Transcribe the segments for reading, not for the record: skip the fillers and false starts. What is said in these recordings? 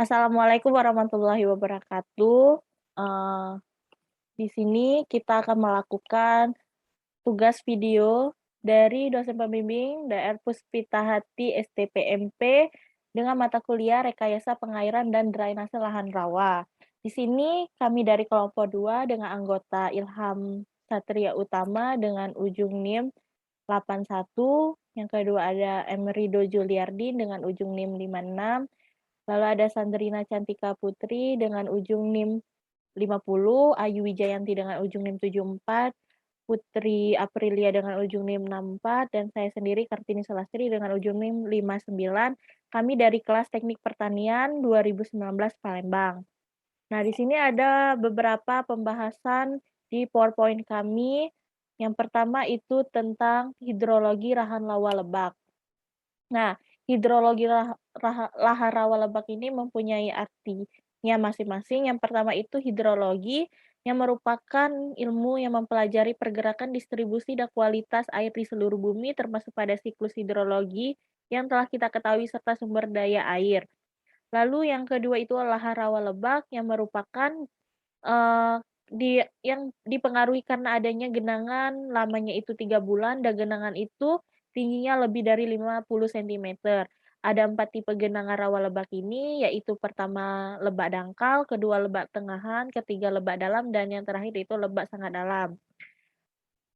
Assalamualaikum warahmatullahi wabarakatuh. Di sini kita akan melakukan tugas video dari dosen pembimbing DR Puspita Hati STPMP dengan mata kuliah Rekayasa Pengairan dan Drainase Lahan Rawa. Di sini kami dari kelompok 2 dengan anggota Ilham Satria Utama dengan ujung NIM 81, yang kedua ada Emrido Juliardi dengan ujung NIM 56, lalu ada Sandrina Cantika Putri dengan ujung NIM 50, Ayu Wijayanti dengan ujung NIM 74, Putri Aprilia dengan ujung NIM 64, dan saya sendiri Kartini Sulastri dengan ujung NIM 59. Kami dari kelas Teknik Pertanian 2019 Palembang. Nah, di sini ada beberapa pembahasan di PowerPoint kami. Yang pertama itu tentang hidrologi lahan rawa lebak. Nah, hidrologi lahan rawa lebak ini mempunyai artinya masing-masing. Yang pertama itu hidrologi, yang merupakan ilmu yang mempelajari pergerakan, distribusi, dan kualitas air di seluruh bumi, termasuk pada siklus hidrologi yang telah kita ketahui serta sumber daya air. Lalu yang kedua itu lahan rawa lebak, yang merupakan Eee, yang dipengaruhi karena adanya genangan lamanya itu 3 bulan dan genangan itu tingginya lebih dari 50 sentimeter. Ada 4 tipe genangan rawa lebak ini, yaitu pertama lebak dangkal, kedua lebak tengahan, ketiga lebak dalam, dan yang terakhir itu lebak sangat dalam.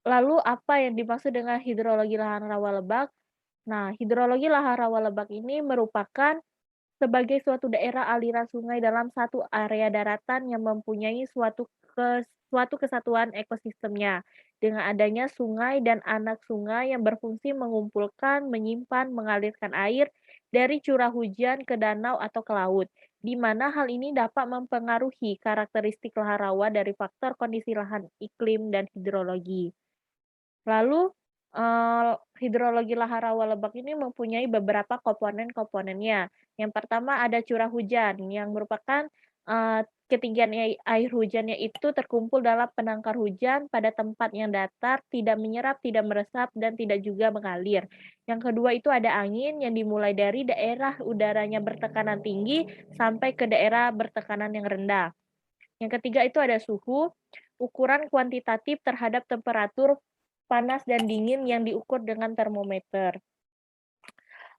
Lalu apa yang dimaksud dengan hidrologi lahan rawa lebak? Nah, hidrologi lahan rawa lebak ini merupakan sebagai suatu daerah aliran sungai dalam satu area daratan yang mempunyai suatu kesatuan ekosistemnya. Dengan adanya sungai dan anak sungai yang berfungsi mengumpulkan, menyimpan, mengalirkan air dari curah hujan ke danau atau ke laut, di mana hal ini dapat mempengaruhi karakteristik lahan rawa dari faktor kondisi lahan, iklim, dan hidrologi. Lalu, hidrologi lahan rawa lebak ini mempunyai beberapa komponen-komponennya. Yang pertama ada curah hujan yang merupakan, ketinggian air hujannya itu terkumpul dalam penangkar hujan pada tempat yang datar, tidak menyerap, tidak meresap, dan tidak juga mengalir. Yang kedua itu ada angin yang dimulai dari daerah udaranya bertekanan tinggi sampai ke daerah bertekanan yang rendah. Yang ketiga itu ada suhu, ukuran kuantitatif terhadap temperatur panas dan dingin yang diukur dengan termometer.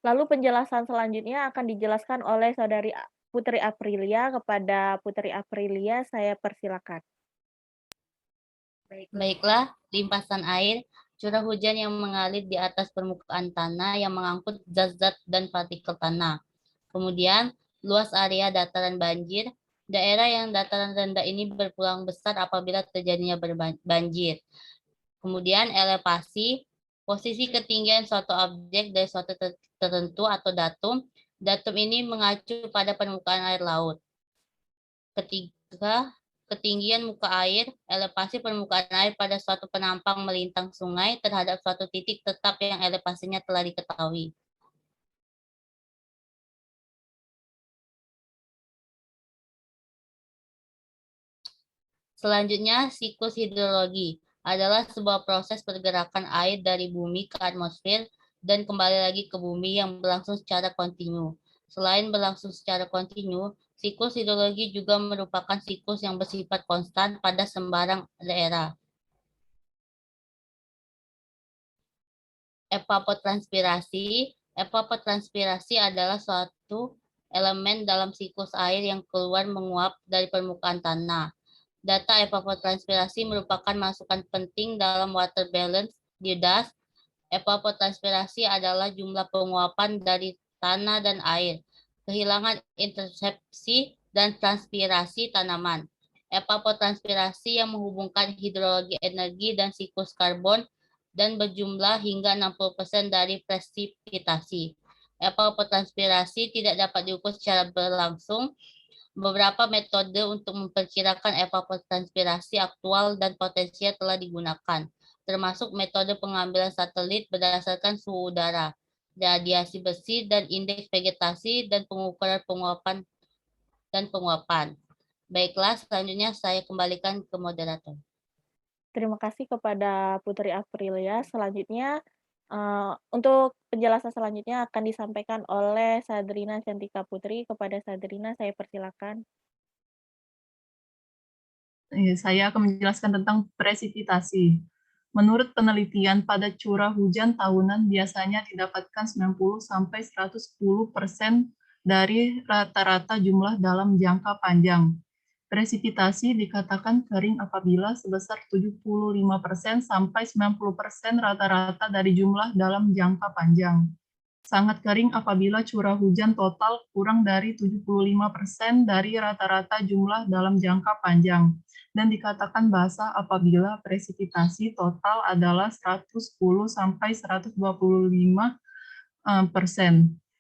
Lalu penjelasan selanjutnya akan dijelaskan oleh saudari Putri Aprilia. Kepada Putri Aprilia, saya persilakan. Baiklah, limpasan air, curah hujan yang mengalir di atas permukaan tanah yang mengangkut zat-zat dan partikel tanah. Kemudian, luas area dataran banjir, daerah yang dataran rendah ini berpeluang besar apabila terjadinya banjir. Kemudian, elevasi, posisi ketinggian suatu objek dari suatu tertentu atau datum. Datum ini mengacu pada permukaan air laut. Ketiga, ketinggian muka air, elevasi permukaan air pada suatu penampang melintang sungai terhadap suatu titik tetap yang elevasinya telah diketahui. Selanjutnya, siklus hidrologi adalah sebuah proses pergerakan air dari bumi ke atmosfer dan kembali lagi ke bumi yang berlangsung secara kontinu. Selain berlangsung secara kontinu, siklus hidrologi juga merupakan siklus yang bersifat konstan pada sembarang daerah. Evapotranspirasi. Evapotranspirasi adalah suatu elemen dalam siklus air yang keluar menguap dari permukaan tanah. Data evapotranspirasi merupakan masukan penting dalam water balance di das. Evapotranspirasi adalah jumlah penguapan dari tanah dan air, kehilangan intersepsi dan transpirasi tanaman. Evapotranspirasi yang menghubungkan hidrologi energi dan siklus karbon dan berjumlah hingga 60% dari presipitasi. Evapotranspirasi tidak dapat diukur secara berlangsung. Beberapa metode untuk memperkirakan evapotranspirasi aktual dan potensial telah digunakan, termasuk metode pengambilan satelit berdasarkan suhu udara, radiasi besi, dan indeks vegetasi, dan pengukuran penguapan. Baiklah, selanjutnya saya kembalikan ke moderator. Terima kasih kepada Putri Aprilia. Selanjutnya, Untuk penjelasan selanjutnya akan disampaikan oleh Sadrina Cantika Putri. Kepada Sadrina saya persilakan. Saya akan menjelaskan tentang presipitasi. Menurut penelitian, pada curah hujan tahunan biasanya didapatkan 90-110% dari rata-rata jumlah dalam jangka panjang. Presipitasi dikatakan kering apabila sebesar 75% sampai 90% rata-rata dari jumlah dalam jangka panjang. Sangat kering apabila curah hujan total kurang dari 75% dari rata-rata jumlah dalam jangka panjang, dan dikatakan basah apabila presipitasi total adalah 110 sampai 125%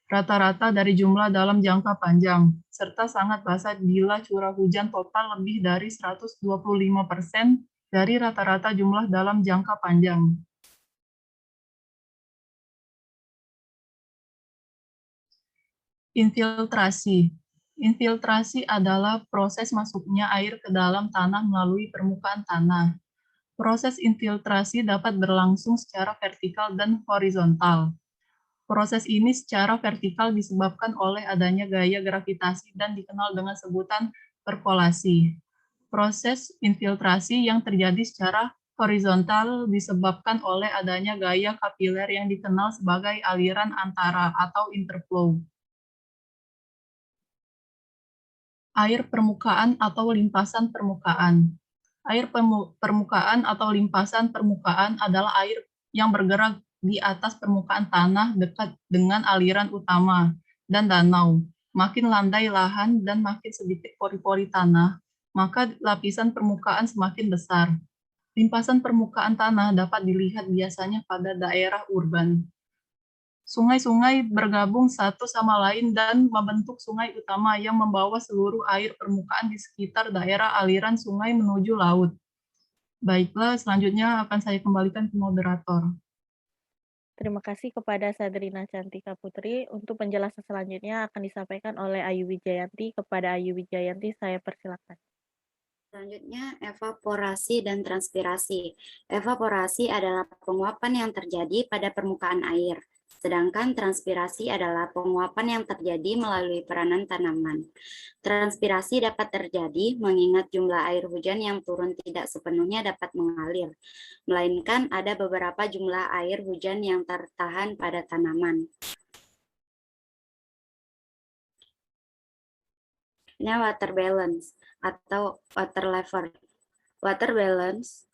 rata-rata dari jumlah dalam jangka panjang, serta sangat basah bila curah hujan total lebih dari 125% dari rata-rata jumlah dalam jangka panjang. Infiltrasi. Infiltrasi adalah proses masuknya air ke dalam tanah melalui permukaan tanah. Proses infiltrasi dapat berlangsung secara vertikal dan horizontal. Proses ini secara vertikal disebabkan oleh adanya gaya gravitasi dan dikenal dengan sebutan perkolasi. Proses infiltrasi yang terjadi secara horizontal disebabkan oleh adanya gaya kapiler yang dikenal sebagai aliran antara atau interflow. Air permukaan atau limpasan permukaan. Air permukaan atau limpasan permukaan adalah air yang bergerak di atas permukaan tanah dekat dengan aliran utama dan danau. Makin landai lahan dan makin sedikit pori-pori tanah, maka lapisan permukaan semakin besar. Limpasan permukaan tanah dapat dilihat biasanya pada daerah urban. Sungai-sungai bergabung satu sama lain dan membentuk sungai utama yang membawa seluruh air permukaan di sekitar daerah aliran sungai menuju laut. Baiklah, selanjutnya akan saya kembalikan ke moderator. Terima kasih kepada Sadrina Cantika Putri. Untuk penjelasan selanjutnya akan disampaikan oleh Ayu Wijayanti. Kepada Ayu Wijayanti saya persilakan. Selanjutnya, evaporasi dan transpirasi. Evaporasi adalah penguapan yang terjadi pada permukaan air, sedangkan transpirasi adalah penguapan yang terjadi melalui peranan tanaman. Transpirasi dapat terjadi mengingat jumlah air hujan yang turun tidak sepenuhnya dapat mengalir, melainkan ada beberapa jumlah air hujan yang tertahan pada tanaman. Ini water balance atau water level. Water balance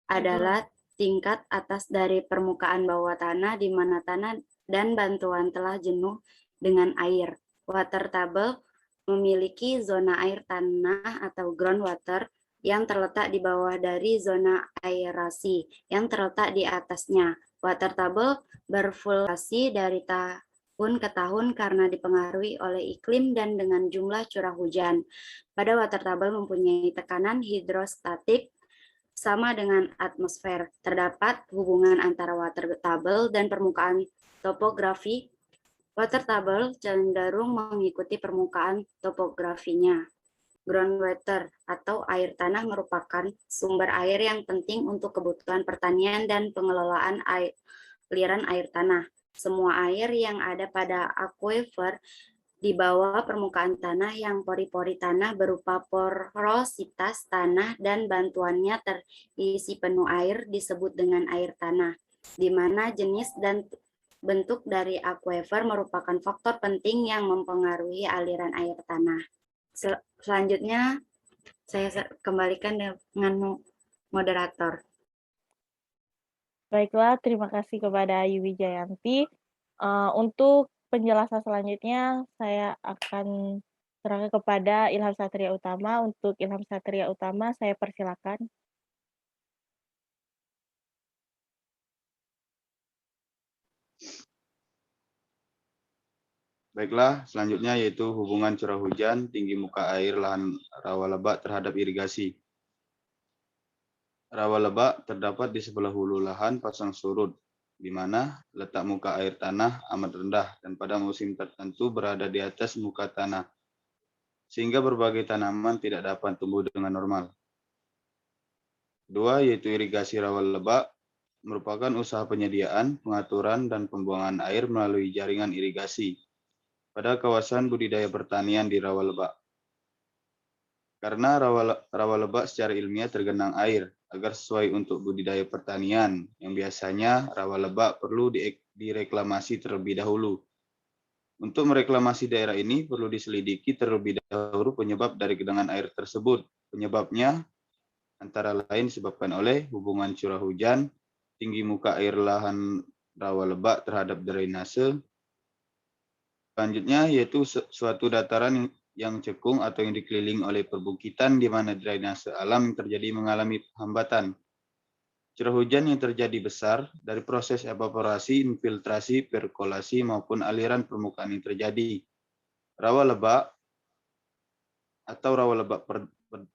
adalah tingkat atas dari permukaan bawah tanah di mana tanah dan bantuan telah jenuh dengan air. Water table memiliki zona air tanah atau groundwater yang terletak di bawah dari zona aerasi yang terletak di atasnya. Water table berfluktuasi dari tahun ke tahun karena dipengaruhi oleh iklim dan dengan jumlah curah hujan. Pada water table mempunyai tekanan hidrostatik sama dengan atmosfer. Terdapat hubungan antara water table dan permukaan topografi. Water table cenderung mengikuti permukaan topografinya. Groundwater atau air tanah merupakan sumber air yang penting untuk kebutuhan pertanian dan pengelolaan aliran air tanah. Semua air yang ada pada aquifer di bawah permukaan tanah yang pori-pori tanah berupa porositas tanah dan bantuannya terisi penuh air disebut dengan air tanah, di mana jenis dan bentuk dari aquifer merupakan faktor penting yang mempengaruhi aliran air tanah. Selanjutnya, saya kembalikan dengan moderator. Baiklah, terima kasih kepada Ayu Wijayanti. Untuk penjelasan selanjutnya, saya akan serahkan kepada Ilham Satria Utama. Untuk Ilham Satria Utama, saya persilakan. Baiklah, selanjutnya yaitu hubungan curah hujan, tinggi muka air, lahan rawa lebak terhadap irigasi. Rawa lebak terdapat di sebelah hulu lahan pasang surut, di mana letak muka air tanah amat rendah dan pada musim tertentu berada di atas muka tanah, sehingga berbagai tanaman tidak dapat tumbuh dengan normal. Kedua, yaitu irigasi rawa lebak. merupakan usaha penyediaan, pengaturan, dan pembuangan air melalui jaringan irigasi pada kawasan budidaya pertanian di rawa lebak. Karena rawa lebak secara ilmiah tergenang air agar sesuai untuk budidaya pertanian, yang biasanya rawa lebak perlu direklamasi terlebih dahulu. Untuk mereklamasi daerah ini perlu diselidiki terlebih dahulu penyebab dari genangan air tersebut. Penyebabnya antara lain disebabkan oleh hubungan curah hujan, tinggi muka air lahan rawa lebak terhadap drainase. Selanjutnya yaitu suatu dataran yang cekung atau yang dikelilingi oleh perbukitan di mana drainase alam terjadi mengalami hambatan. Curah hujan yang terjadi besar dari proses evaporasi, infiltrasi, perkolasi maupun aliran permukaan yang terjadi. Rawa lebak atau rawa lebak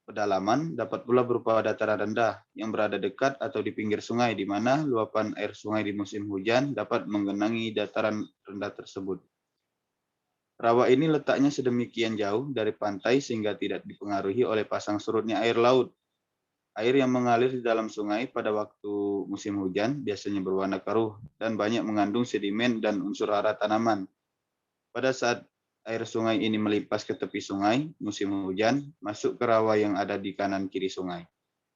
pedalaman dapat pula berupa dataran rendah yang berada dekat atau di pinggir sungai, di mana luapan air sungai di musim hujan dapat menggenangi dataran rendah tersebut. Rawa ini letaknya sedemikian jauh dari pantai sehingga tidak dipengaruhi oleh pasang surutnya air laut. Air yang mengalir di dalam sungai pada waktu musim hujan biasanya berwarna keruh dan banyak mengandung sedimen dan unsur hara tanaman. Pada saat air sungai ini melipas ke tepi sungai, musim hujan masuk ke rawa yang ada di kanan kiri sungai.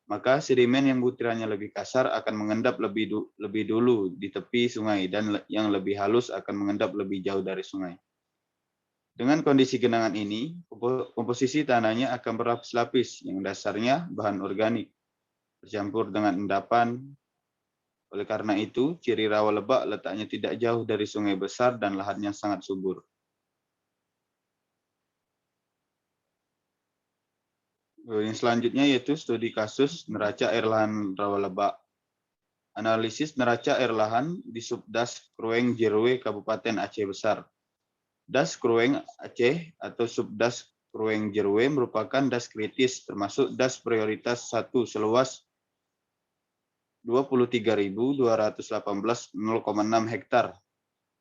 Maka sedimen yang butirannya lebih kasar akan mengendap lebih dulu di tepi sungai dan yang lebih halus akan mengendap lebih jauh dari sungai. Dengan kondisi genangan ini, komposisi tanahnya akan berlapis-lapis yang dasarnya bahan organik, bercampur dengan endapan. Oleh karena itu, ciri rawa lebak letaknya tidak jauh dari sungai besar dan lahannya sangat subur. Yang selanjutnya yaitu studi kasus neraca air lahan rawa lebak. Analisis neraca air lahan di Subdas Krueng Jerwe Kabupaten Aceh Besar. Das Krueng Aceh atau Subdas Krueng Jerwe merupakan das kritis termasuk das prioritas 1 seluas 23.218,0,6 hektar.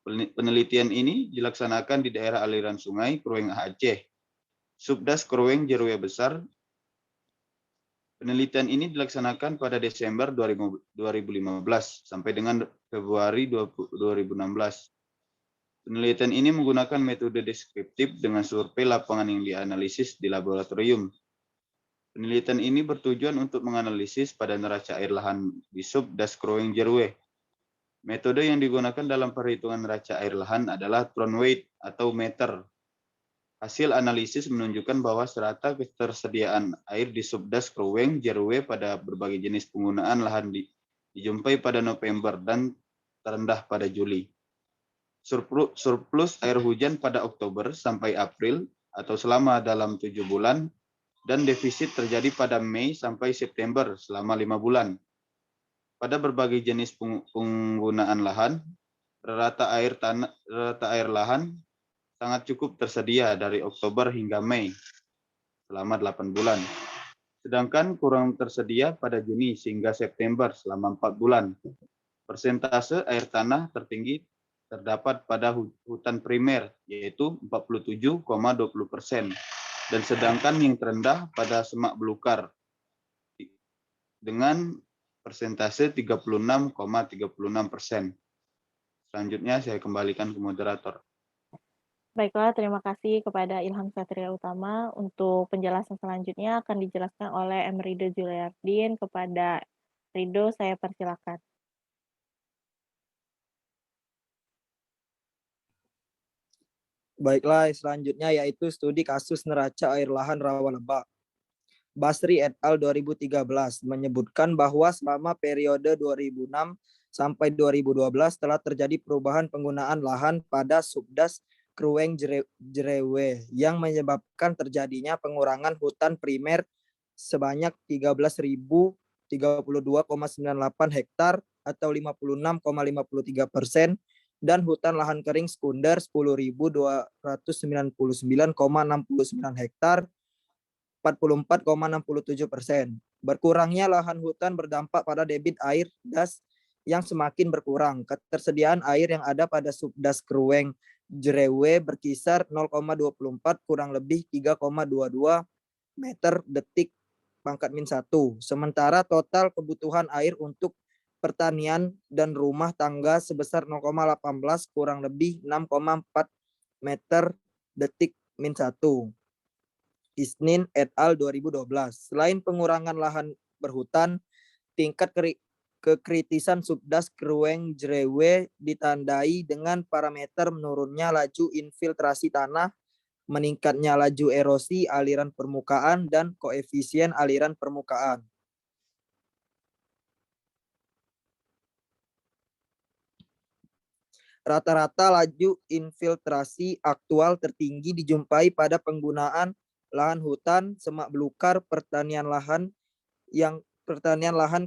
Penelitian ini dilaksanakan di daerah aliran sungai Krueng Aceh. Subdas Krueng Jerwe Besar. Penelitian ini dilaksanakan pada Desember 2015 sampai dengan Februari 2016. Penelitian ini menggunakan metode deskriptif dengan survei lapangan yang dianalisis di laboratorium. Penelitian ini bertujuan untuk menganalisis pada neraca air lahan di Subdas Krueng Jerwe. Metode yang digunakan dalam perhitungan neraca air lahan adalah thrown weight atau meter. Hasil analisis menunjukkan bahwa serata ketersediaan air di Subdas Krueng Jerwe pada berbagai jenis penggunaan lahan dijumpai pada November dan terendah pada Juli. Surplus air hujan pada Oktober sampai April atau selama dalam 7 bulan dan defisit terjadi pada Mei sampai September selama 5 bulan. Pada berbagai jenis penggunaan lahan, rata air lahan sangat cukup tersedia dari Oktober hingga Mei selama 8 bulan. Sedangkan kurang tersedia pada Juni hingga September selama 4 bulan. Persentase air tanah tertinggi terdapat pada hutan primer, yaitu 47,20%, dan sedangkan yang terendah pada semak belukar, dengan persentase 36,36%. Selanjutnya saya kembalikan ke moderator. Baiklah, terima kasih kepada Ilham Satria Utama. Untuk penjelasan selanjutnya akan dijelaskan oleh M. Rido Juliardin. Kepada Rido, saya persilakan. Baiklah, selanjutnya yaitu studi kasus neraca air lahan rawa lebak. Basri et al. 2013 menyebutkan bahwa selama periode 2006 sampai 2012 telah terjadi perubahan penggunaan lahan pada Subdas Krueng Jerwe yang menyebabkan terjadinya pengurangan hutan primer sebanyak 13.032,98 hektar atau 56,53% dan hutan lahan kering sekunder 10.299,69 hektar 44,67%. Berkurangnya lahan hutan berdampak pada debit air das yang semakin berkurang. Ketersediaan air yang ada pada Subdas Krueng Jerwe berkisar 0,24 kurang lebih 3,22 meter detik pangkat -1. Sementara total kebutuhan air untuk pertanian dan rumah tangga sebesar 0,18 kurang lebih 6,4 meter detik min 1. Isnin et al. 2012. Selain pengurangan lahan berhutan, tingkat kekritisan Subdas Krueng Jrewe ditandai dengan parameter menurunnya laju infiltrasi tanah, meningkatnya laju erosi aliran permukaan, dan koefisien aliran permukaan. Rata-rata laju infiltrasi aktual tertinggi dijumpai pada penggunaan lahan hutan, semak belukar, pertanian lahan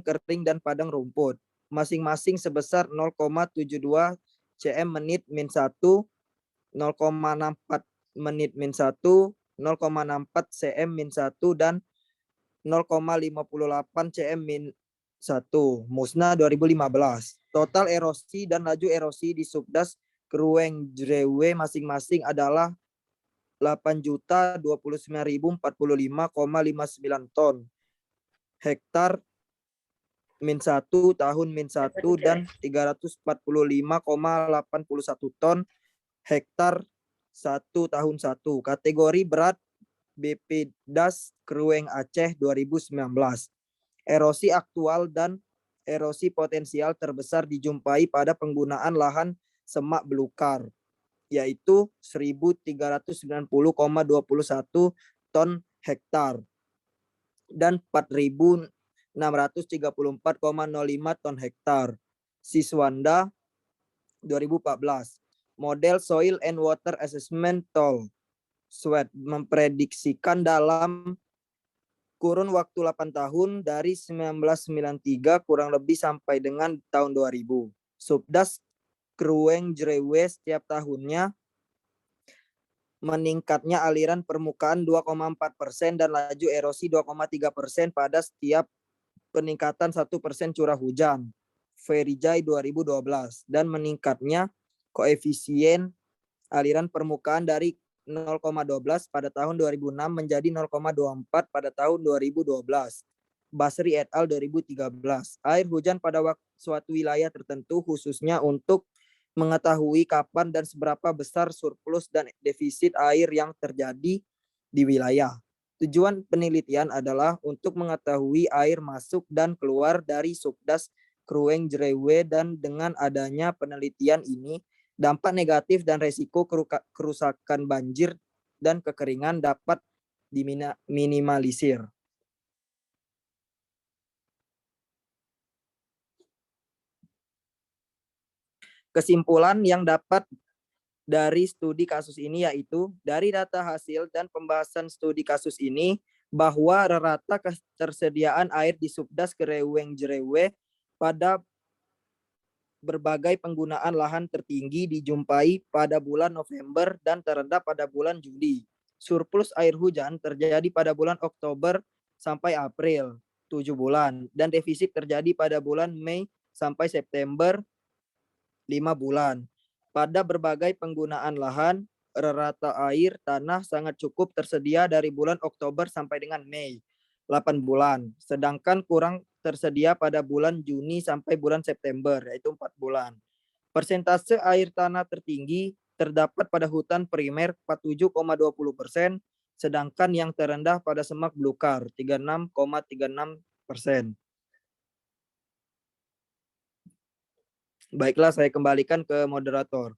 kering dan padang rumput, masing-masing sebesar 0,72 cm menit min 1, 0,64 menit min 1, 0,64 cm min 1, dan 0,58 cm min 1. Musnah 2015. Total erosi dan laju erosi di Subdas Krueng Jrewe masing-masing adalah 8.029.045,59 ton hektar min 1 tahun min 1 dan 345,81 ton hektar 1 tahun 1. Kategori berat BPDAS Krueng Aceh 2019. Erosi aktual dan erosi potensial terbesar dijumpai pada penggunaan lahan semak belukar, yaitu 1.390,21 ton hektar dan 4.634,05 ton hektar. Siswanda 2014. Model Soil and Water Assessment Tool SWAT memprediksikan dalam kurun waktu 8 tahun dari 1993 kurang lebih sampai dengan tahun 2000. Subdas Krueng Jrewe setiap tahunnya meningkatnya aliran permukaan 2,4% dan laju erosi 2,3% pada setiap peningkatan 1% curah hujan. Ferijai 2012 dan meningkatnya koefisien aliran permukaan dari 0,12 pada tahun 2006 menjadi 0,24 pada tahun 2012. Basri et al. 2013. Air hujan pada suatu wilayah tertentu khususnya untuk mengetahui kapan dan seberapa besar surplus dan defisit air yang terjadi di wilayah. Tujuan penelitian adalah untuk mengetahui air masuk dan keluar dari Subdas Krueng Jrewe, dan dengan adanya penelitian ini dampak negatif dan resiko kerusakan banjir dan kekeringan dapat diminimalisir. Kesimpulan yang dapat dari studi kasus ini yaitu dari data hasil dan pembahasan studi kasus ini bahwa rata ketersediaan air di Subdas Krueng Jrewe pada berbagai penggunaan lahan tertinggi dijumpai pada bulan November dan terendah pada bulan Juli. Surplus air hujan terjadi pada bulan Oktober sampai April, 7 bulan, dan defisit terjadi pada bulan Mei sampai September, 5 bulan. Pada berbagai penggunaan lahan, rata air tanah sangat cukup tersedia dari bulan Oktober sampai dengan Mei, 8 bulan, sedangkan kurang tersedia pada bulan Juni sampai bulan September, yaitu 4 bulan. Persentase air tanah tertinggi terdapat pada hutan primer 47,20%, sedangkan yang terendah pada semak belukar 36,36%. Baiklah, saya kembalikan ke moderator.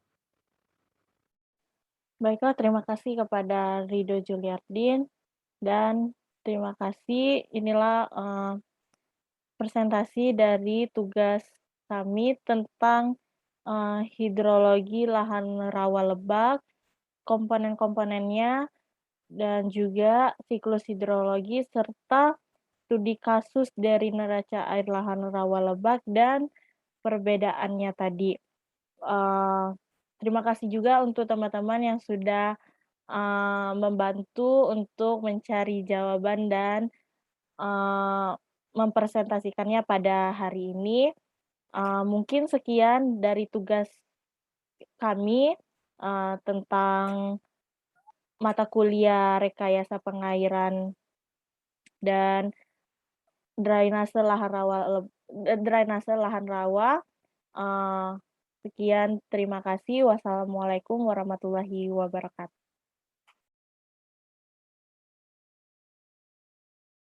Baiklah, terima kasih kepada Rido Juliardin, dan terima kasih. Inilah presentasi dari tugas kami tentang hidrologi lahan rawa lebak, komponen-komponennya, dan juga siklus hidrologi, serta studi kasus dari neraca air lahan rawa lebak dan perbedaannya tadi. Terima kasih juga untuk teman-teman yang sudah membantu untuk mencari jawaban dan mempresentasikannya pada hari ini. Mungkin sekian dari tugas kami tentang mata kuliah rekayasa pengairan dan drainase lahan rawa drainase lahan rawa. Sekian, terima kasih. Wassalamualaikum warahmatullahi wabarakatuh.